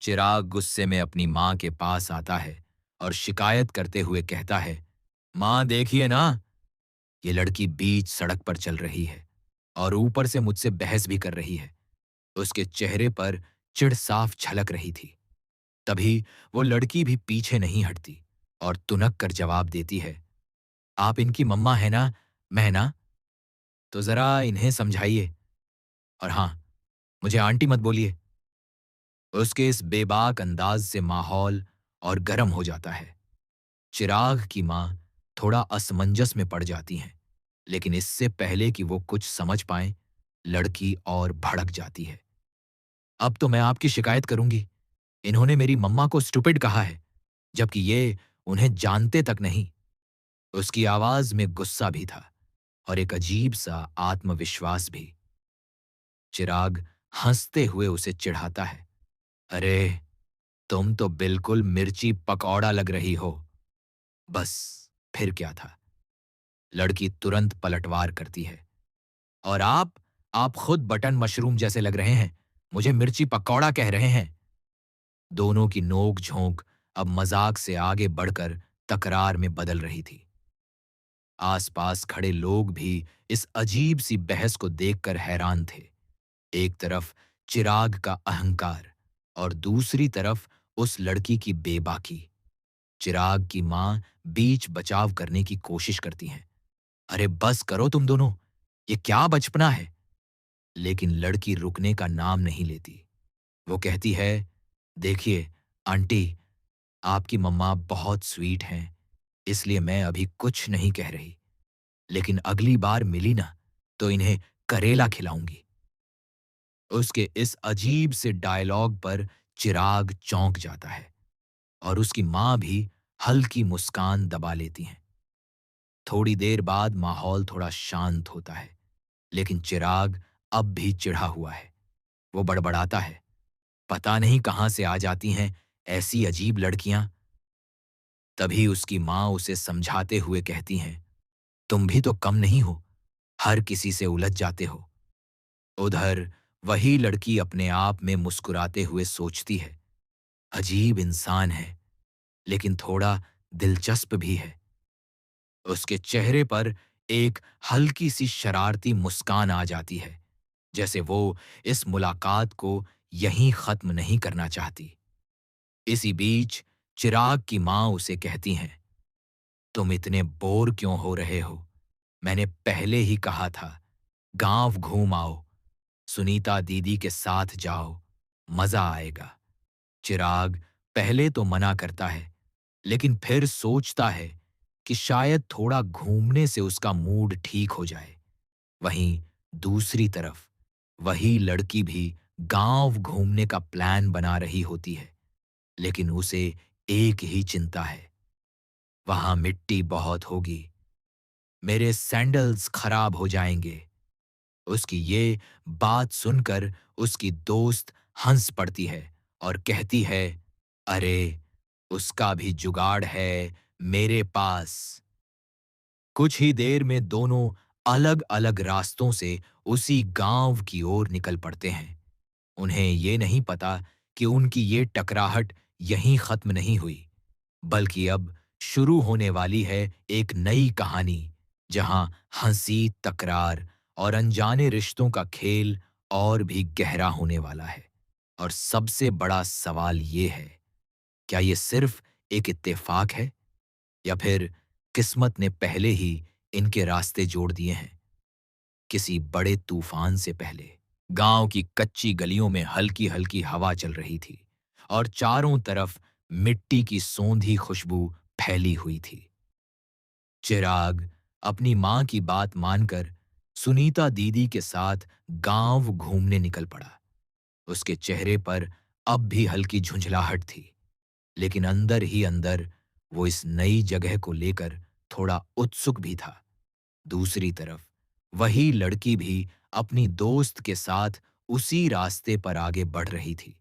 चिराग गुस्से में अपनी माँ के पास आता है और शिकायत करते हुए कहता है, माँ देखिए ना, ये लड़की बीच सड़क पर चल रही है और ऊपर से मुझसे बहस भी कर रही है। उसके चेहरे पर चिढ़ साफ झलक रही थी। तभी वो लड़की भी पीछे नहीं हटती और तुनक कर जवाब देती है, आप इनकी मम्मा है ना, मैं ना, तो जरा इन्हें समझाइए। और हाँ, मुझे आंटी मत बोलिए। उसके इस बेबाक अंदाज से माहौल और गर्म हो जाता है। चिराग की माँ थोड़ा असमंजस में पड़ जाती हैं, लेकिन इससे पहले कि वो कुछ समझ पाए, लड़की और भड़क जाती है। अब तो मैं आपकी शिकायत करूंगी। इन्होंने मेरी मम्मा को स्टूपिड कहा है, जबकि ये उन्हें जानते तक नहीं। उसकी आवाज में गुस्सा भी था और एक अजीब सा आत्मविश्वास भी। चिराग हंसते हुए उसे चिढ़ाता है, अरे, तुम तो बिल्कुल मिर्ची पकौड़ा लग रही हो। बस, फिर क्या था? लड़की तुरंत पलटवार करती है, और आप खुद बटन मशरूम जैसे लग रहे हैं, मुझे मिर्ची पकौड़ा कह रहे हैं। दोनों की नोक झोंक अब मजाक से आगे बढ़कर तकरार में बदल रही थी। आसपास खड़े लोग भी इस अजीब सी बहस को देखकर हैरान थे। एक तरफ चिराग का अहंकार और दूसरी तरफ उस लड़की की बेबाकी। चिराग की मां बीच बचाव करने की कोशिश करती हैं, अरे बस करो तुम दोनों, ये क्या बचपना है। लेकिन लड़की रुकने का नाम नहीं लेती। वो कहती है, देखिए आंटी, आपकी मम्मा बहुत स्वीट हैं, इसलिए मैं अभी कुछ नहीं कह रही, लेकिन अगली बार मिली ना, तो इन्हें करेला खिलाऊंगी। उसके इस अजीब से डायलॉग पर चिराग चौंक जाता है और उसकी मां भी हल्की मुस्कान दबा लेती हैं। थोड़ी देर बाद माहौल थोड़ा शांत होता है, लेकिन चिराग अब भी चिढ़ा हुआ है। वो बड़बड़ाता है, पता नहीं कहां से आ जाती हैं ऐसी अजीब लड़कियां। तभी उसकी मां उसे समझाते हुए कहती हैं, तुम भी तो कम नहीं हो, हर किसी से उलझ जाते हो। उधर वही लड़की अपने आप में मुस्कुराते हुए सोचती है, अजीब इंसान है, लेकिन थोड़ा दिलचस्प भी है। उसके चेहरे पर एक हल्की सी शरारती मुस्कान आ जाती है, जैसे वो इस मुलाकात को यहीं खत्म नहीं करना चाहती। इसी बीच चिराग की मां उसे कहती हैं, तुम इतने बोर क्यों हो रहे हो? मैंने पहले ही कहा था, गांव घूम आओ, सुनीता दीदी के साथ जाओ, मजा आएगा। चिराग पहले तो मना करता है, लेकिन फिर सोचता है कि शायद थोड़ा घूमने से उसका मूड ठीक हो जाए। वहीं दूसरी तरफ वही लड़की भी गांव घूमने का प्लान बना रही होती है, लेकिन उसे एक ही चिंता है, वहां मिट्टी बहुत होगी, मेरे सैंडल्स खराब हो जाएंगे। उसकी ये बात सुनकर उसकी दोस्त हंस पड़ती है और कहती है, अरे, उसका भी जुगाड़ है मेरे पास। कुछ ही देर में दोनों अलग-अलग रास्तों से उसी गांव की ओर निकल पड़ते हैं। उन्हें ये नहीं पता कि उनकी ये टकराहट यहीं खत्म नहीं हुई, बल्कि अब शुरू होने वाली है एक नई कहानी, जहां हंसी, तकरार और अनजाने रिश्तों का खेल और भी गहरा होने वाला है। और सबसे बड़ा सवाल ये है, क्या ये सिर्फ एक इत्तेफाक है, या फिर किस्मत ने पहले ही इनके रास्ते जोड़ दिए हैं? किसी बड़े तूफान से पहले गांव की कच्ची गलियों में हल्की हल्की हवा चल रही थी और चारों तरफ मिट्टी की सोंधी खुशबू फैली हुई थी। चिराग अपनी मां की बात मानकर सुनीता दीदी के साथ गांव घूमने निकल पड़ा। उसके चेहरे पर अब भी हल्की झुंझलाहट थी, लेकिन अंदर ही अंदर वो इस नई जगह को लेकर थोड़ा उत्सुक भी था। दूसरी तरफ वही लड़की भी अपनी दोस्त के साथ उसी रास्ते पर आगे बढ़ रही थी,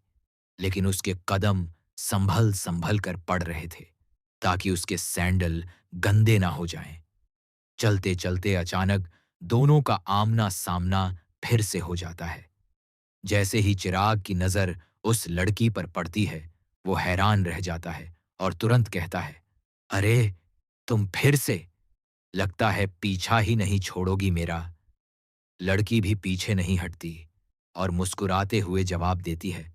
लेकिन उसके कदम संभल संभल कर पड़ रहे थे, ताकि उसके सैंडल गंदे ना हो जाएं। चलते चलते अचानक दोनों का आमना सामना फिर से हो जाता है। जैसे ही चिराग की नजर उस लड़की पर पड़ती है, वो हैरान रह जाता है और तुरंत कहता है, अरे, तुम फिर से? लगता है पीछा ही नहीं छोड़ोगी मेरा। लड़की भी पीछे नहीं हटती और मुस्कुराते हुए जवाब देती है,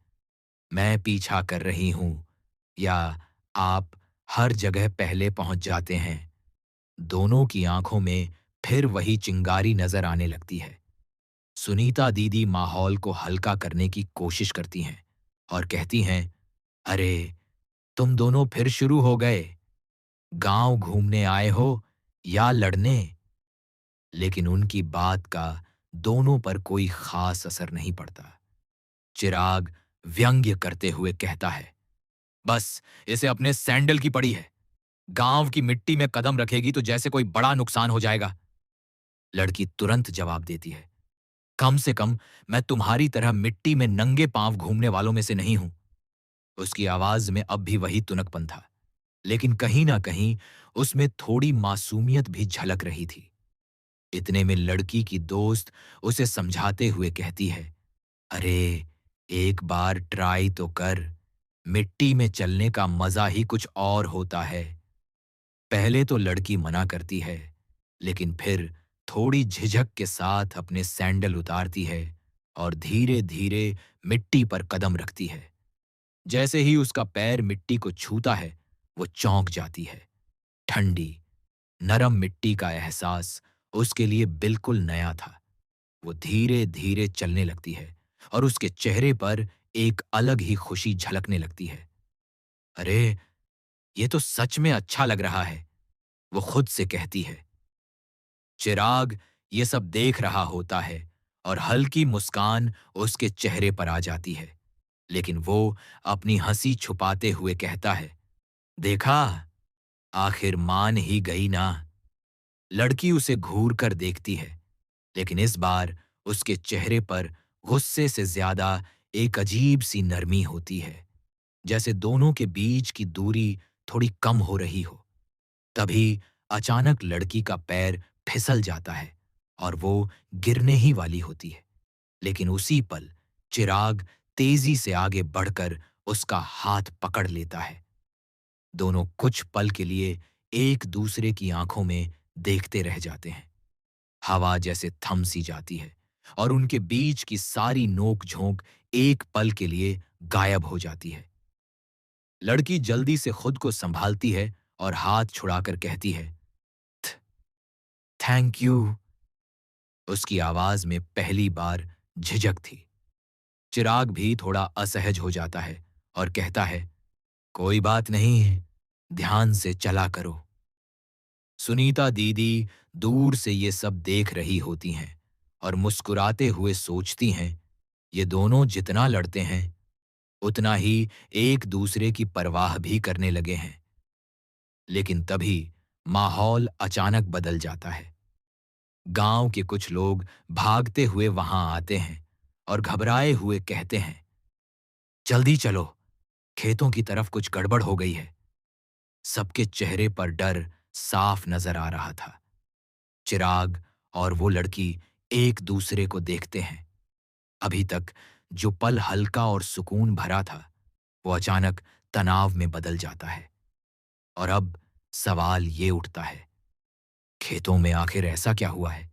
मैं पीछा कर रही हूं या आप हर जगह पहले पहुंच जाते हैं। दोनों की आंखों में फिर वही चिंगारी नजर आने लगती है। सुनीता दीदी माहौल को हल्का करने की कोशिश करती हैं और कहती हैं, अरे, तुम दोनों फिर शुरू हो गए। गांव घूमने आए हो या लड़ने? लेकिन उनकी बात का दोनों पर कोई खास असर नहीं पड़ता। चिराग व्यंग्य करते हुए कहता है, बस इसे अपने सैंडल की पड़ी है। गांव की मिट्टी में कदम रखेगी तो जैसे कोई बड़ा नुकसान हो जाएगा। लड़की तुरंत जवाब देती है, कम से कम मैं तुम्हारी तरह मिट्टी में नंगे पांव घूमने वालों में से नहीं हूं। उसकी आवाज में अब भी वही तुनकपन था, लेकिन कहीं ना कहीं उसमें थोड़ी मासूमियत भी झलक रही थी। इतने में लड़की की दोस्त उसे समझाते हुए कहती है, अरे, एक बार ट्राई तो कर। मिट्टी में चलने का मजा ही कुछ और होता है। पहले तो लड़की मना करती है, लेकिन फिर थोड़ी झिझक के साथ अपने सैंडल उतारती है और धीरे धीरे मिट्टी पर कदम रखती है। जैसे ही उसका पैर मिट्टी को छूता है, वो चौंक जाती है। ठंडी, नरम मिट्टी का एहसास उसके लिए बिल्कुल नया था। वो धीरे धीरे चलने लगती है और उसके चेहरे पर एक अलग ही खुशी झलकने लगती है। अरे, ये तो सच में अच्छा लग रहा है, वो खुद से कहती है। चिराग ये सब देख रहा होता है और हल्की मुस्कान उसके चेहरे पर आ जाती है, लेकिन वो अपनी हंसी छुपाते हुए कहता है, देखा, आखिर मान ही गई ना। लड़की उसे घूर कर देखती है, लेकिन इस बार उसके चेहरे पर गुस्से से ज्यादा एक अजीब सी नरमी होती है, जैसे दोनों के बीच की दूरी थोड़ी कम हो रही हो। तभी अचानक लड़की का पैर फिसल जाता है और वो गिरने ही वाली होती है, लेकिन उसी पल चिराग तेजी से आगे बढ़कर उसका हाथ पकड़ लेता है। दोनों कुछ पल के लिए एक दूसरे की आंखों में देखते रह जाते हैं। हवा जैसे थम सी जाती है और उनके बीच की सारी नोक झोंक एक पल के लिए गायब हो जाती है। लड़की जल्दी से खुद को संभालती है और हाथ छुड़ाकर कहती है, थैंक यू। उसकी आवाज में पहली बार झिझक थी। चिराग भी थोड़ा असहज हो जाता है और कहता है, कोई बात नहीं, ध्यान से चला करो। सुनीता दीदी दूर से ये सब देख रही होती हैं और मुस्कुराते हुए सोचती हैं, ये दोनों जितना लड़ते हैं उतना ही एक दूसरे की परवाह भी करने लगे हैं। लेकिन तभी माहौल अचानक बदल जाता है। गांव के कुछ लोग भागते हुए वहां आते हैं और घबराए हुए कहते हैं, जल्दी चलो, खेतों की तरफ कुछ गड़बड़ हो गई है। सबके चेहरे पर डर साफ नजर आ रहा था। चिराग और वो लड़की एक दूसरे को देखते हैं। अभी तक जो पल हल्का और सुकून भरा था, वो अचानक तनाव में बदल जाता है। और अब सवाल ये उठता है, खेतों में आखिर ऐसा क्या हुआ है?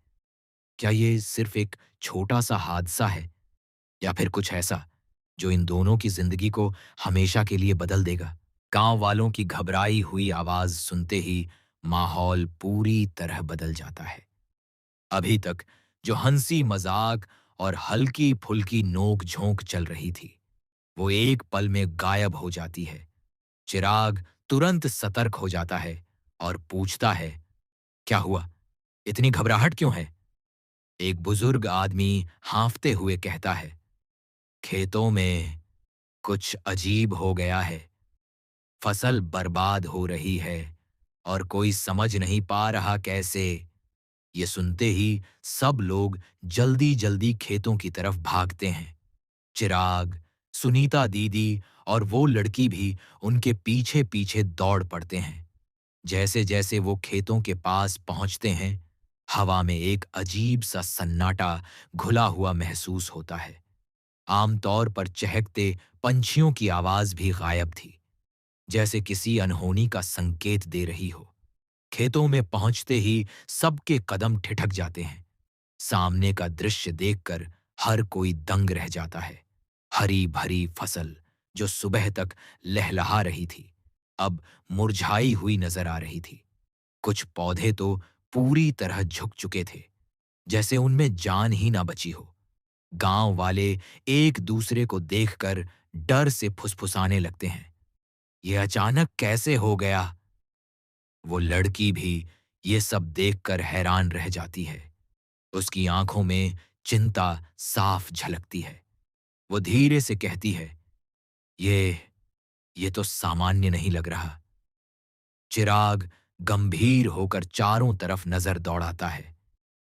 क्या ये सिर्फ एक छोटा सा हादसा है या फिर कुछ ऐसा जो इन दोनों की जिंदगी को हमेशा के लिए बदल देगा? गांव वालों की घबराई हुई आवाज सुनते ही माहौल पूरी तरह बदल जाता है। अभी तक जो हंसी मजाक और हल्की फुल्की नोक झोंक चल रही थी, वो एक पल में गायब हो जाती है। चिराग तुरंत सतर्क हो जाता है और पूछता है, क्या हुआ? इतनी घबराहट क्यों है? एक बुजुर्ग आदमी हांफते हुए कहता है, खेतों में कुछ अजीब हो गया है। फसल बर्बाद हो रही है और कोई समझ नहीं पा रहा कैसे। ये सुनते ही सब लोग जल्दी जल्दी खेतों की तरफ भागते हैं। चिराग, सुनीता दीदी और वो लड़की भी उनके पीछे पीछे दौड़ पड़ते हैं। जैसे जैसे वो खेतों के पास पहुंचते हैं, हवा में एक अजीब सा सन्नाटा घुला हुआ महसूस होता है। आमतौर पर चहकते पंछियों की आवाज भी गायब थी, जैसे किसी अनहोनी का संकेत दे रही हो। खेतों में पहुंचते ही सबके कदम ठिठक जाते हैं। सामने का दृश्य देखकर हर कोई दंग रह जाता है। हरी भरी फसल जो सुबह तक लहलहा रही थी, अब मुरझाई हुई नजर आ रही थी। कुछ पौधे तो पूरी तरह झुक चुके थे, जैसे उनमें जान ही ना बची हो। गांव वाले एक दूसरे को देखकर डर से फुसफुसाने लगते हैं। ये अचानक कैसे हो गया? वो लड़की भी ये सब देखकर हैरान रह जाती है। उसकी आंखों में चिंता साफ झलकती है। वो धीरे से कहती है, ये ये तो सामान्य नहीं लग रहा। चिराग गंभीर होकर चारों तरफ नजर दौड़ाता है।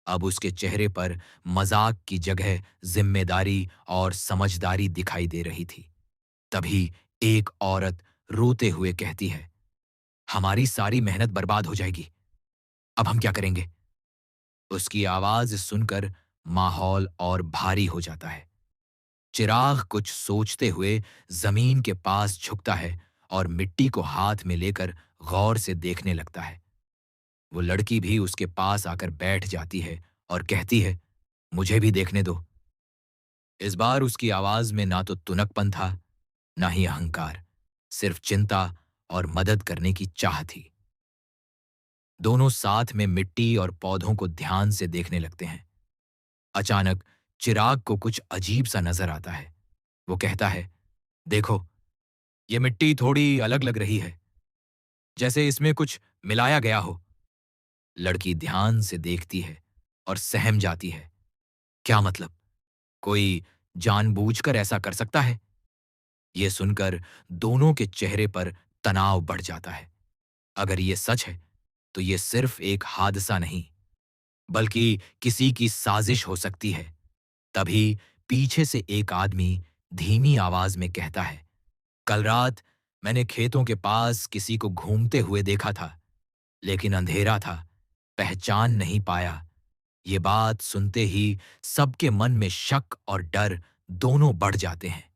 अब उसके चेहरे पर मजाक की जगह जिम्मेदारी और समझदारी दिखाई दे रही थी। तभी एक औरत रोते हुए कहती है, हमारी सारी मेहनत बर्बाद हो जाएगी। अब हम क्या करेंगे? उसकी आवाज सुनकर माहौल और भारी हो जाता है। चिराग कुछ सोचते हुए जमीन के पास झुकता है और मिट्टी को हाथ में लेकर गौर से देखने लगता है। वो लड़की भी उसके पास आकर बैठ जाती है और कहती है, मुझे भी देखने दो। इस बार उसकी आवाज में ना तो तुनकपन था, ना ही अहंकार, सिर्फ चिंता और मदद करने की चाह थी। दोनों साथ में मिट्टी और पौधों को ध्यान से देखने लगते हैं। अचानक चिराग को कुछ अजीब सा नजर आता है। वो कहता है, देखो, ये मिट्टी थोड़ी अलग लग रही है, जैसे इसमें कुछ मिलाया गया हो। लड़की ध्यान से देखती है और सहम जाती है। क्या मतलब? कोई जानबूझकर ऐसा कर सकता है? यह सुनकर दोनों के चेहरे पर तनाव बढ़ जाता है। अगर ये सच है, तो ये सिर्फ एक हादसा नहीं, बल्कि किसी की साजिश हो सकती है। तभी पीछे से एक आदमी धीमी आवाज में कहता है, कल रात मैंने खेतों के पास किसी को घूमते हुए देखा था, लेकिन अंधेरा था, पहचान नहीं पाया। ये बात सुनते ही सबके मन में शक और डर दोनों बढ़ जाते हैं।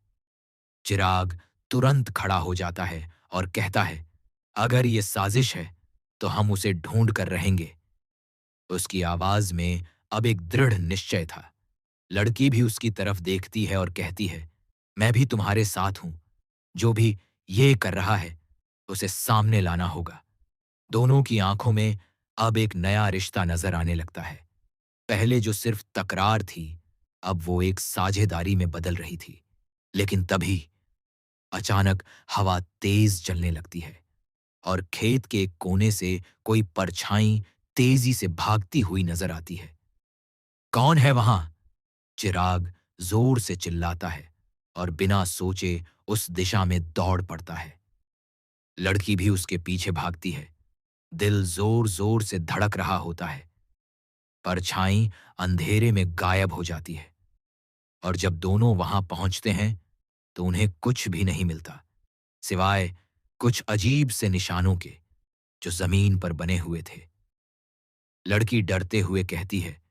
चिराग तुरंत खड़ा हो जाता है और कहता है, अगर ये साजिश है, तो हम उसे ढूंढ कर रहेंगे। उसकी आवाज में अब एक दृढ़ निश्चय था। लड़की भी उसकी तरफ देखती है और कहती है, मैं भी तुम्हारे साथ हूं। जो भी ये कर रहा है, उसे सामने लाना होगा। दोनों की आंखों में अब एक नया रिश्ता नजर आने लगता है। पहले जो सिर्फ तकरार थी, अब वो एक साझेदारी में बदल रही थी। लेकिन तभी अचानक हवा तेज चलने लगती है और खेत के एक कोने से कोई परछाई तेजी से भागती हुई नजर आती है। कौन है वहां? चिराग जोर से चिल्लाता है और बिना सोचे उस दिशा में दौड़ पड़ता है। लड़की भी उसके पीछे भागती है। दिल जोर जोर से धड़क रहा होता है। परछाई अंधेरे में गायब हो जाती है और जब दोनों वहां पहुंचते हैं, तो उन्हें कुछ भी नहीं मिलता, सिवाय कुछ अजीब से निशानों के जो जमीन पर बने हुए थे। लड़की डरते हुए कहती है,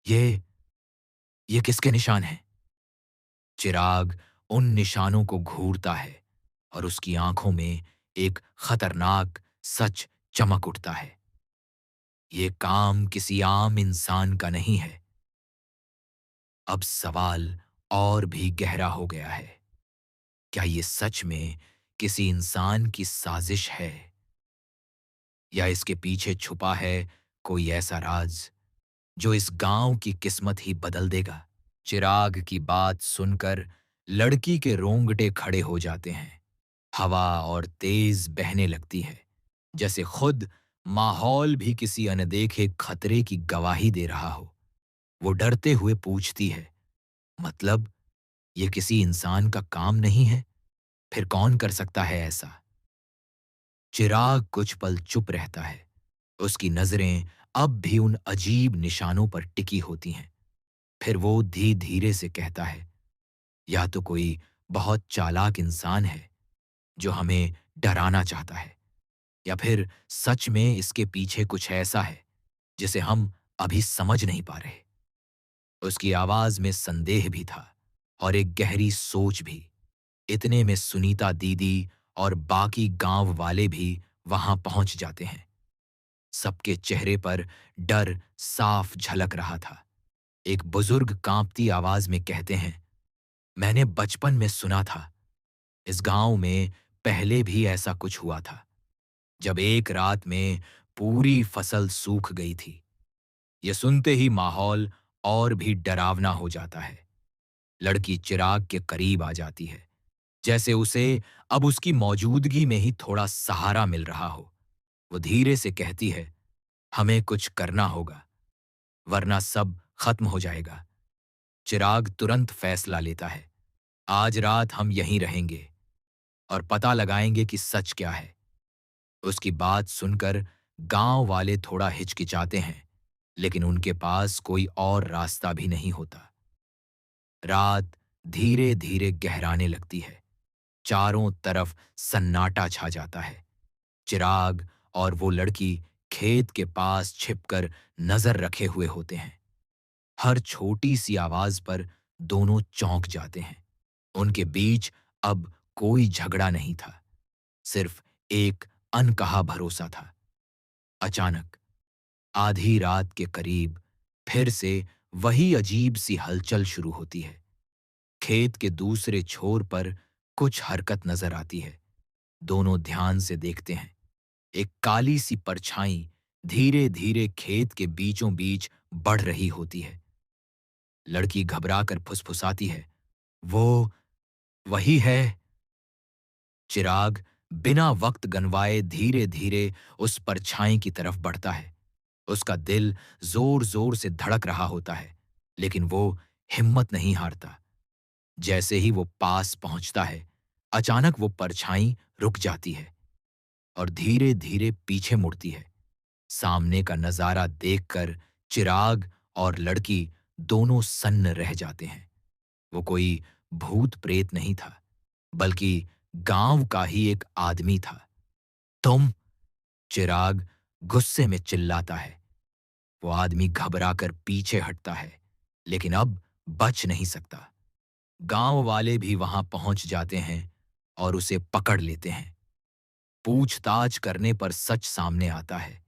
ये ये किसके निशान हैं? चिराग उन निशानों को घूरता है और उसकी आंखों में एक खतरनाक सच चमक उठता है। ये काम किसी आम इंसान का नहीं है। अब सवाल और भी गहरा हो गया है। क्या ये सच में किसी इंसान की साजिश है, या इसके पीछे छुपा है कोई ऐसा राज जो इस गांव की किस्मत ही बदल देगा? चिराग की बात सुनकर लड़की के रोंगटे खड़े हो जाते हैं। हवा और तेज बहने लगती है, जैसे खुद माहौल भी किसी अनदेखे खतरे की गवाही दे रहा हो। वो डरते हुए पूछती है, मतलब ये किसी इंसान का काम नहीं है? फिर कौन कर सकता है ऐसा? चिराग कुछ पल चुप रहता है। उसकी नजरें अब भी उन अजीब निशानों पर टिकी होती हैं। फिर वो धीरे से कहता है, या तो कोई बहुत चालाक इंसान है जो हमें डराना चाहता है, या फिर सच में इसके पीछे कुछ ऐसा है जिसे हम अभी समझ नहीं पा रहे। उसकी आवाज में संदेह भी था। और एक गहरी सोच भी। इतने में सुनीता दीदी और बाकी गांव वाले भी वहां पहुंच जाते हैं। सबके चेहरे पर डर साफ झलक रहा था। एक बुजुर्ग कांपती आवाज में कहते हैं, मैंने बचपन में सुना था, इस गांव में पहले भी ऐसा कुछ हुआ था, जब एक रात में पूरी फसल सूख गई थी। यह सुनते ही माहौल और भी डरावना हो जाता है। लड़की चिराग के करीब आ जाती है, जैसे उसे अब उसकी मौजूदगी में ही थोड़ा सहारा मिल रहा हो। वो धीरे से कहती है, हमें कुछ करना होगा, वरना सब खत्म हो जाएगा। चिराग तुरंत फैसला लेता है, आज रात हम यहीं रहेंगे और पता लगाएंगे कि सच क्या है। उसकी बात सुनकर गांव वाले थोड़ा हिचकिचाते हैं, लेकिन उनके पास कोई और रास्ता भी नहीं होता। रात धीरे धीरे गहराने लगती है। चारों तरफ सन्नाटा छा जाता है। चिराग और वो लड़की खेत के पास छिपकर नजर रखे हुए होते हैं। हर छोटी सी आवाज पर दोनों चौंक जाते हैं। उनके बीच अब कोई झगड़ा नहीं था, सिर्फ एक अनकहा भरोसा था। अचानक आधी रात के करीब फिर से वही अजीब सी हलचल शुरू होती है। खेत के दूसरे छोर पर कुछ हरकत नजर आती है। दोनों ध्यान से देखते हैं। एक काली सी परछाई धीरे धीरे खेत के बीचों बीच बढ़ रही होती है। लड़की घबराकर फुसफुसाती है, वो वही है। चिराग बिना वक्त गंवाए धीरे धीरे उस परछाई की तरफ बढ़ता है। उसका दिल जोर जोर से धड़क रहा होता है, लेकिन वो हिम्मत नहीं हारता। जैसे ही वो पास पहुंचता है, अचानक वो परछाई रुक जाती है और धीरे धीरे पीछे मुड़ती है। सामने का नजारा देखकर चिराग और लड़की दोनों सन्न रह जाते हैं। वो कोई भूत प्रेत नहीं था, बल्कि गांव का ही एक आदमी था। तुम! चिराग गुस्से में चिल्लाता है। वो आदमी घबराकर पीछे हटता है, लेकिन अब बच नहीं सकता। गांव वाले भी वहां पहुंच जाते हैं और उसे पकड़ लेते हैं। पूछताछ करने पर सच सामने आता है।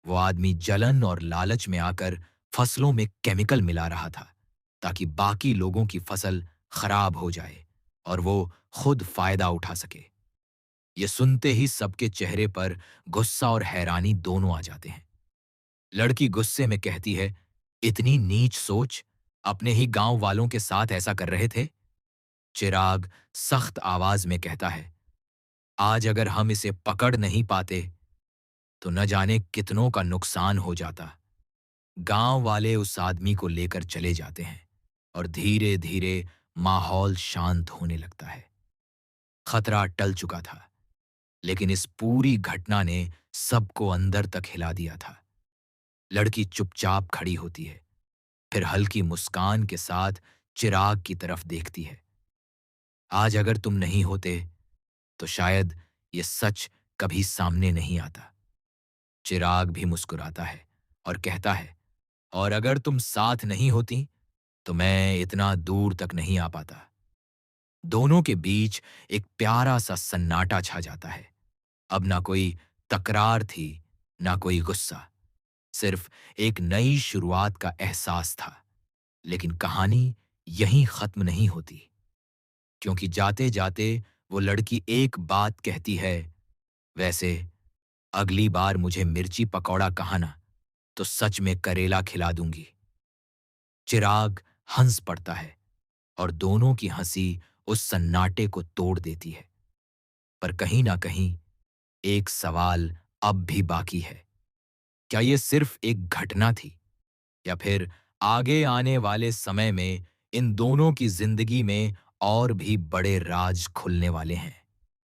वो आदमी जलन और लालच में आकर फसलों में केमिकल मिला रहा था, ताकि बाकी लोगों की फसल खराब हो जाए और वो खुद फायदा उठा सके। ये सुनते ही सबके चेहरे पर गुस्सा और हैरानी दोनों आ जाते हैं। लड़की गुस्से में कहती है, इतनी नीच सोच! अपने ही गांव वालों के साथ ऐसा कर रहे थे। चिराग सख्त आवाज में कहता है, आज अगर हम इसे पकड़ नहीं पाते तो न जाने कितनों का नुकसान हो जाता। गांव वाले उस आदमी को लेकर चले जाते हैं और धीरे धीरे माहौल शांत होने लगता है। खतरा टल चुका था, लेकिन इस पूरी घटना ने सबको अंदर तक हिला दिया था। लड़की चुपचाप खड़ी होती है, फिर हल्की मुस्कान के साथ चिराग की तरफ देखती है। आज अगर तुम नहीं होते तो शायद ये सच कभी सामने नहीं आता। चिराग भी मुस्कुराता है और कहता है, और अगर तुम साथ नहीं होती तो मैं इतना दूर तक नहीं आ पाता। दोनों के बीच एक प्यारा सा सन्नाटा छा जाता है। अब ना कोई तकरार थी, ना कोई गुस्सा, सिर्फ एक नई शुरुआत का एहसास था। लेकिन कहानी यहीं खत्म नहीं होती, क्योंकि जाते जाते वो लड़की एक बात कहती है, वैसे अगली बार मुझे मिर्ची पकौड़ा कहा ना, तो सच में करेला खिला दूंगी। चिराग हंस पड़ता है और दोनों की हंसी उस सन्नाटे को तोड़ देती है। पर कहीं ना कहीं एक सवाल अब भी बाकी है। क्या ये सिर्फ एक घटना थी, या फिर आगे आने वाले समय में इन दोनों की जिंदगी में और भी बड़े राज खुलने वाले हैं?